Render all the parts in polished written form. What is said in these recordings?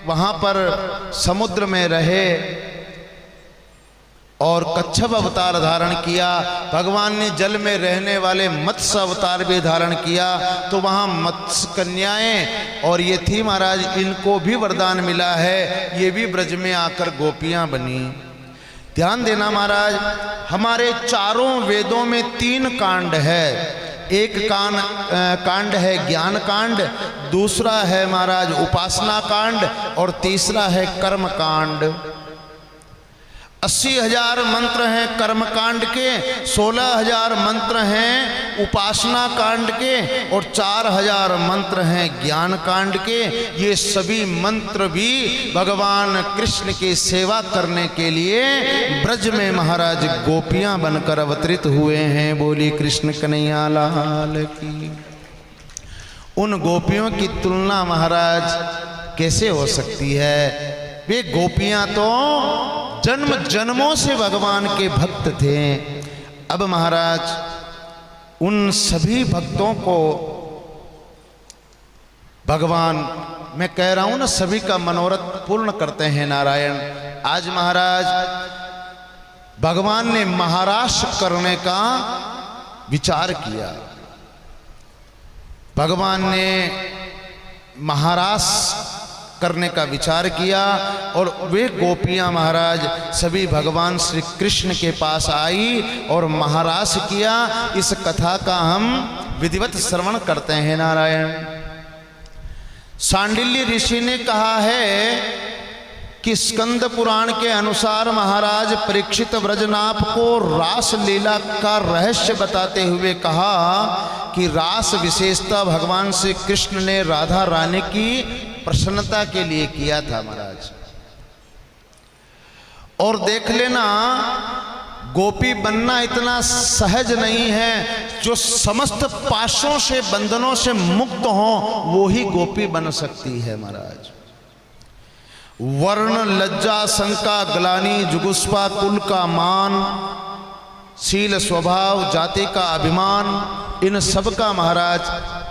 वहां पर समुद्र में रहे और कच्छप अवतार धारण किया। भगवान ने जल में रहने वाले मत्स्य अवतार भी धारण किया। तो वहां मत्स्य कन्याएं और ये थी महाराज, इनको भी वरदान मिला है, ये भी ब्रज में आकर गोपियां बनी। ध्यान देना महाराज, हमारे चारों वेदों में 3 कांड है। एक कांड है ज्ञान कांड, दूसरा है महाराज उपासना कांड और तीसरा है कर्म कांड। 80,000 मंत्र हैं कर्म कांड के, 16,000 मंत्र हैं उपासना कांड के और 4,000 मंत्र हैं ज्ञान कांड के। ये सभी मंत्र भी भगवान कृष्ण की सेवा करने के लिए ब्रज में महाराज गोपियां बनकर अवतरित हुए हैं। बोली कृष्ण कन्हैया लाल की। उन गोपियों की तुलना महाराज कैसे हो सकती है? वे गोपियां तो जन्म जन्मों से भगवान के भक्त थे। अब महाराज उन सभी भक्तों को भगवान, मैं कह रहा हूं ना, सभी का मनोरथ पूर्ण करते हैं नारायण। आज महाराज भगवान ने महारास करने का विचार किया। भगवान ने महारास करने का विचार किया और वे गोपियां महाराज सभी भगवान श्री कृष्ण के पास आई और महारास किया। इस कथा का हम विधिवत श्रवण करते हैं नारायण। सांडिल्य ऋषि ने कहा है कि स्कंद पुराण के अनुसार महाराज परीक्षित व्रजनाभ को रास लीला का रहस्य बताते हुए कहा कि रास विशेषता भगवान श्री कृष्ण ने राधा रानी की प्रसन्नता के लिए किया था महाराज। और देख लेना, गोपी बनना इतना सहज नहीं है। जो समस्त पाशों से बंधनों से मुक्त हो वो ही गोपी बन सकती है महाराज। वर्ण लज्जा शंका ग्लानि जुगुस्पा कुल का मान, शील स्वभाव जाति का अभिमान, इन सब का महाराज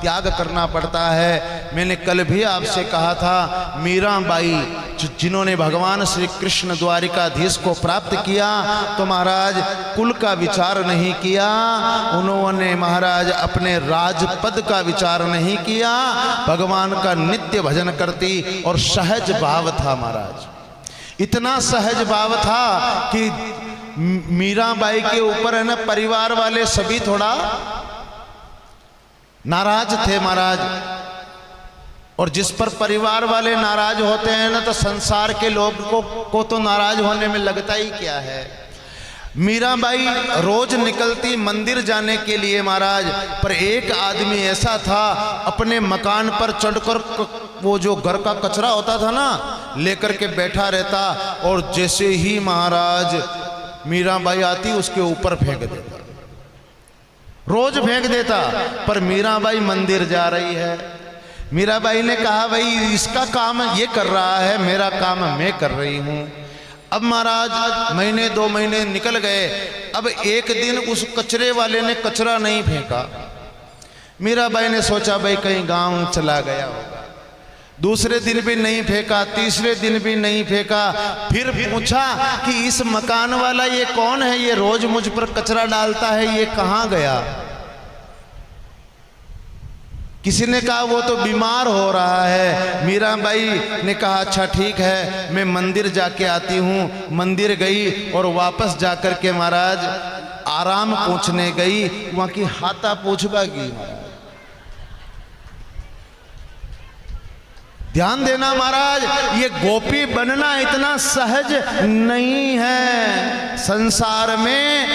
त्याग करना पड़ता है। मैंने कल भी आपसे कहा था, मीराबाई जिन्होंने भगवान श्री कृष्ण द्वारिकाधीश को प्राप्त किया तो महाराज कुल का विचार नहीं किया, उन्होंने महाराज अपने राजपद का विचार नहीं किया, भगवान का नित्य भजन करती और सहज भाव था महाराज। इतना सहज भाव था कि मीराबाई के ऊपर है ना परिवार वाले सभी थोड़ा नाराज थे महाराज। और जिस पर परिवार वाले नाराज होते हैं ना तो संसार के लोग को तो नाराज होने में लगता ही क्या है। मीराबाई रोज निकलती मंदिर जाने के लिए महाराज, पर एक आदमी ऐसा था अपने मकान पर चढ़कर वो जो घर का कचरा होता था ना लेकर के बैठा रहता और जैसे ही महाराज मीराबाई आती उसके ऊपर फेंक देता, रोज फेंक देता। पर मीराबाई मंदिर जा रही है। मीराबाई ने कहा भाई इसका काम ये कर रहा है, मेरा काम मैं कर रही हूं। अब महाराज महीने 2 महीने निकल गए। अब एक दिन उस कचरे वाले ने कचरा नहीं फेंका। मीराबाई ने सोचा भाई कहीं गांव चला गया होगा। दूसरे दिन भी नहीं फेंका, तीसरे दिन भी नहीं फेंका। फिर पूछा कि इस मकान वाला ये कौन है, ये रोज मुझ पर कचरा डालता है, ये कहाँ गया? किसी ने कहा वो तो बीमार हो रहा है। मीराबाई ने कहा अच्छा ठीक है, मैं मंदिर जाके आती हूँ। मंदिर गई और वापस जाकर के महाराज आराम पूछने गई। वहां की हाथा पूछवा गई। ध्यान देना महाराज, ये गोपी बनना इतना सहज नहीं है। संसार में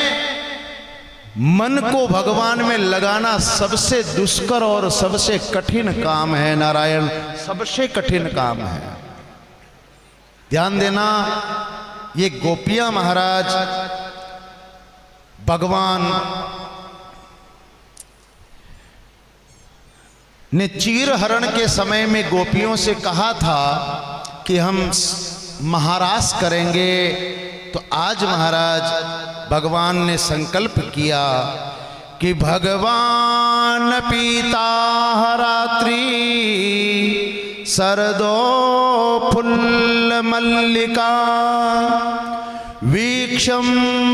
मन को भगवान में लगाना सबसे दुष्कर और सबसे कठिन काम है नारायण, सबसे कठिन काम है। ध्यान देना, ये गोपियां महाराज भगवान ने चीर हरण के समय में गोपियों से कहा था कि हम महारास करेंगे। तो आज महाराज भगवान ने संकल्प किया कि भगवान पीता रात्रि सरदो फुल्ल मल्लिका वीक्षं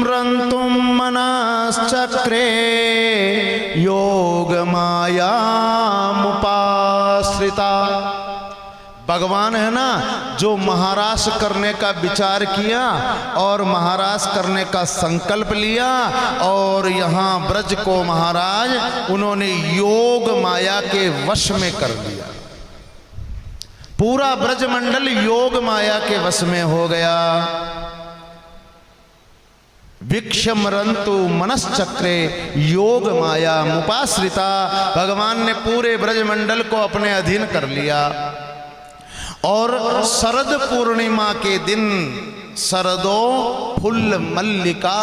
रंतुम मनश्चक्रे योग माया मुपाश्रिता। भगवान है ना जो महारास करने का विचार किया और महारास करने का संकल्प लिया, और यहाँ ब्रज को महाराज उन्होंने योग माया के वश में कर लिया। पूरा ब्रजमंडल योग माया के वश में हो गया। भिक्षमरंतु मनश्चक्रे योग माया मुपाश्रिता। भगवान ने पूरे ब्रजमंडल को अपने अधीन कर लिया। और शरद पूर्णिमा के दिन शरदो फुल्ल मल्लिका,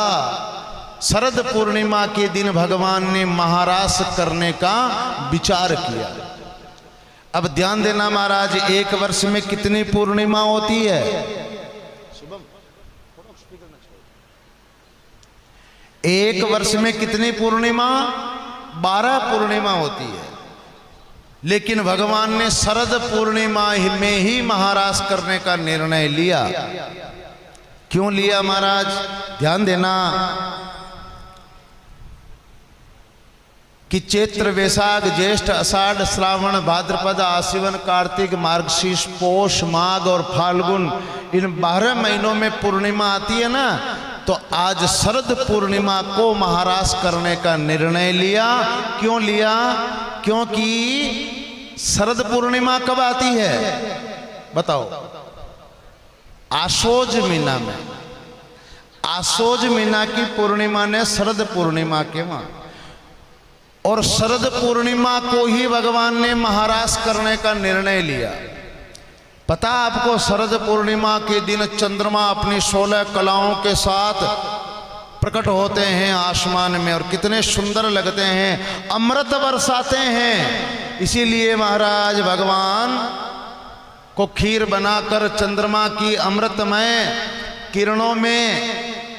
शरद पूर्णिमा के दिन भगवान ने महारास करने का विचार किया। अब ध्यान देना महाराज, एक वर्ष में कितनी पूर्णिमा होती है? एक वर्ष में कितनी पूर्णिमा? 12 पूर्णिमा होती है। लेकिन भगवान ने शरद पूर्णिमा में ही महारास करने का निर्णय लिया। क्यों लिया महाराज? ध्यान देना कि चैत्र वैशाख ज्येष्ठ आषाढ़ श्रावण भाद्रपद आश्विन कार्तिक मार्गशीर्ष पौष माघ और फाल्गुन, इन 12 महीनों में पूर्णिमा आती है ना, तो आज शरद पूर्णिमा को महारास करने का निर्णय लिया। क्यों लिया? क्योंकि शरद पूर्णिमा कब आती है बताओ? आशोज महीना में। आशोज महीना की पूर्णिमा ने शरद पूर्णिमा के वहां, और शरद पूर्णिमा को ही भगवान ने महारास करने का निर्णय लिया। पता आपको, शरद पूर्णिमा के दिन चंद्रमा अपनी 16 कलाओं के साथ प्रकट होते हैं आसमान में, और कितने सुंदर लगते हैं, अमृत बरसाते हैं। इसीलिए महाराज भगवान को खीर बनाकर चंद्रमा की अमृतमय किरणों में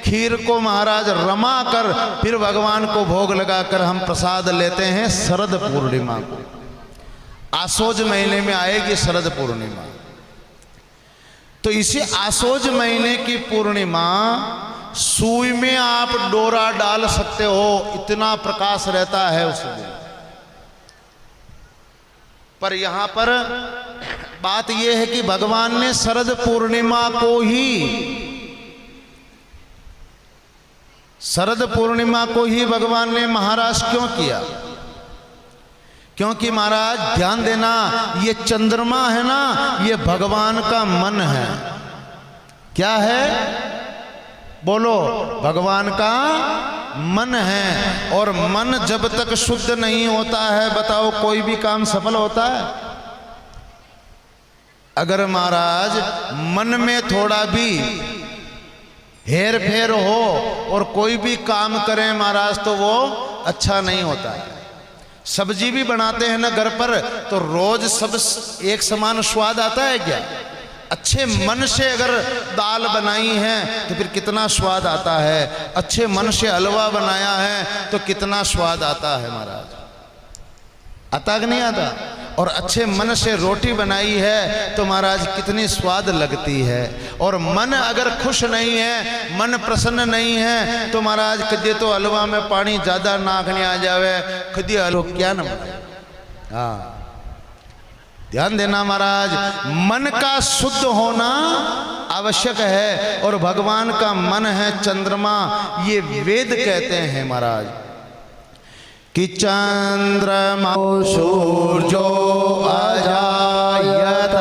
खीर को महाराज रमा कर फिर भगवान को भोग लगाकर हम प्रसाद लेते हैं। शरद पूर्णिमा को, आशोज महीने में आएगी शरद पूर्णिमा। तो इसी आशोज महीने की पूर्णिमा, सुई में आप डोरा डाल सकते हो, इतना प्रकाश रहता है उस दिन। पर यहां पर बात यह है कि भगवान ने शरद पूर्णिमा को ही, शरद पूर्णिमा को ही भगवान ने महारास क्यों किया? क्योंकि महाराज ध्यान देना, ये चंद्रमा है ना, ये भगवान का मन है। क्या है? बोलो। भगवान का मन है, और मन जब तक शुद्ध नहीं होता है, बताओ कोई भी काम सफल होता है? अगर महाराज मन में थोड़ा भी हेर फेर हो और कोई भी काम करें महाराज, तो वो अच्छा नहीं होता है। सब्जी भी बनाते हैं ना घर पर, तो रोज सब एक समान स्वाद आता है क्या? अच्छे मन से अगर दाल बनाई है तो फिर कितना स्वाद आता है, अच्छे मन से हलवा बनाया है तो कितना स्वाद आता है महाराज। आता कि नहीं आता? और अच्छे मन से रोटी बनाई है तो महाराज कितनी स्वाद लगती है। और मन अगर खुश नहीं है, मन प्रसन्न नहीं है, तो महाराज कदे तो हलवा में पानी ज्यादा नाखने आ जावे, कदे हलवा क्या न बनाए। हाँ, ध्यान देना महाराज, मन का शुद्ध होना आवश्यक है, और भगवान का मन है चंद्रमा, ये वेद कहते हैं महाराज कि चंद्रमा सूर्यो अजायत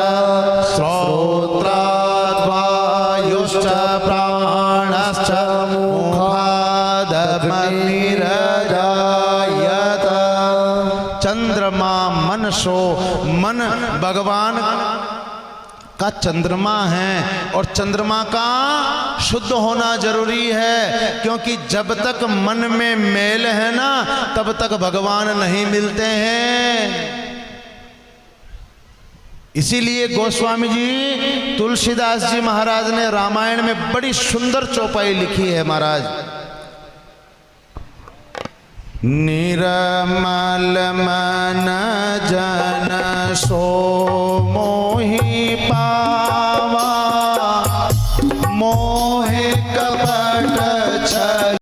श्रोत्रात् वायुश्च प्राणश्च मुखादग्निरजायत। चंद्रमा मन सो, मन भगवान का चंद्रमा है, और चंद्रमा का शुद्ध होना जरूरी है, क्योंकि जब तक मन में मेल है ना, तब तक भगवान नहीं मिलते हैं। इसीलिए गोस्वामी जी, तुलसीदास जी महाराज ने रामायण में बड़ी सुंदर चौपाई लिखी है महाराज। निर्मल मन जन सोमो मोहे कपट छल